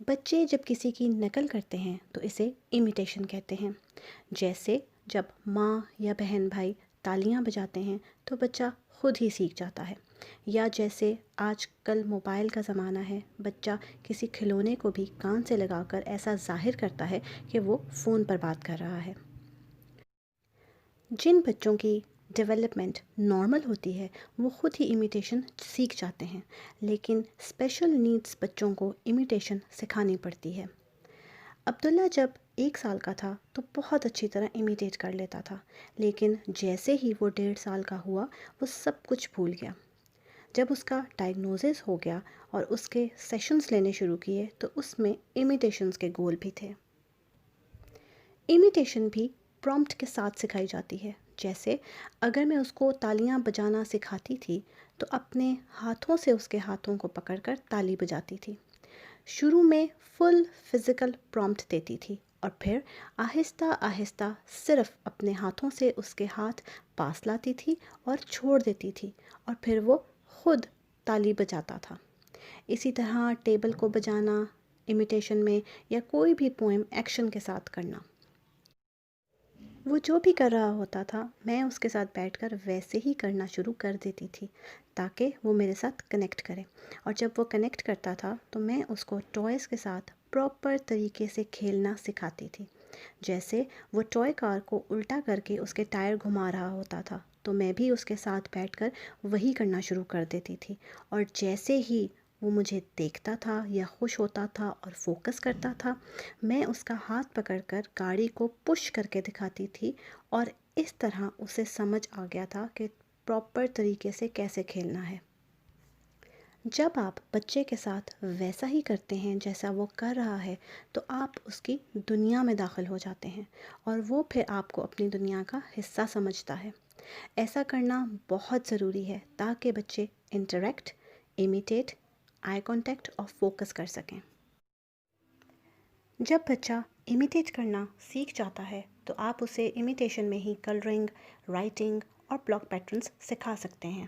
بچے جب کسی کی نقل کرتے ہیں تو اسے امیٹیشن کہتے ہیں. جیسے جب ماں یا بہن بھائی تالیاں بجاتے ہیں تو بچہ خود ہی سیکھ جاتا ہے. یا جیسے آج کل موبائل کا زمانہ ہے، بچہ کسی کھلونے کو بھی کان سے لگا کر ایسا ظاہر کرتا ہے کہ وہ فون پر بات کر رہا ہے. جن بچوں کی ڈیولپمنٹ نارمل ہوتی ہے وہ خود ہی امیٹیشن سیکھ جاتے ہیں، لیکن اسپیشل نیڈس بچوں کو امیٹیشن سکھانی پڑتی ہے. عبداللہ جب 1 سال کا تھا تو بہت اچھی طرح امیٹیٹ کر لیتا تھا، لیکن جیسے ہی وہ 1.5 سال کا ہوا وہ سب کچھ بھول گیا. جب اس کا ڈائگنوزس ہو گیا اور اس کے سیشنز لینے شروع کیے تو اس میں امیٹیشنز کے گول بھی تھے. امیٹیشن بھی پرومپٹ کے ساتھ سکھائی جاتی ہے. جیسے اگر میں اس کو تالیاں بجانا سکھاتی تھی تو اپنے ہاتھوں سے اس کے ہاتھوں کو پکڑ کر تالی بجاتی تھی. شروع میں فل فزیکل پرومپٹ دیتی تھی اور پھر آہستہ آہستہ صرف اپنے ہاتھوں سے اس کے ہاتھ پاس لاتی تھی اور چھوڑ دیتی تھی اور پھر وہ خود تالی بجاتا تھا. اسی طرح ٹیبل کو بجانا امیٹیشن میں، یا کوئی بھی پوئم ایکشن کے ساتھ کرنا. وہ جو بھی کر رہا ہوتا تھا میں اس کے ساتھ بیٹھ کر ویسے ہی کرنا شروع کر دیتی تھی تاکہ وہ میرے ساتھ کنیکٹ کرے. اور جب وہ کنیکٹ کرتا تھا تو میں اس کو ٹوائز کے ساتھ پراپر طریقے سے کھیلنا سکھاتی تھی. جیسے وہ ٹوائے کار کو الٹا کر کے اس کے ٹائر گھما رہا ہوتا تھا تو میں بھی اس کے ساتھ بیٹھ کر وہی کرنا شروع کر دیتی تھی. اور جیسے ہی وہ مجھے دیکھتا تھا یا خوش ہوتا تھا اور فوکس کرتا تھا، میں اس کا ہاتھ پکڑ کر گاڑی کو پش کر کے دکھاتی تھی اور اس طرح اسے سمجھ آ گیا تھا کہ پراپر طریقے سے کیسے کھیلنا ہے. جب آپ بچے کے ساتھ ویسا ہی کرتے ہیں جیسا وہ کر رہا ہے تو آپ اس کی دنیا میں داخل ہو جاتے ہیں اور وہ پھر آپ کو اپنی دنیا کا حصہ سمجھتا ہے. ایسا کرنا بہت ضروری ہے تاکہ بچے انٹریکٹ، امیٹیٹ، آئی کانٹیکٹ اور فوکس کر سکیں. جب بچہ امیٹیٹ کرنا سیکھ جاتا ہے تو آپ اسے امیٹیشن میں ہی کلرنگ، رائٹنگ اور بلاک پیٹرنز سکھا سکتے ہیں.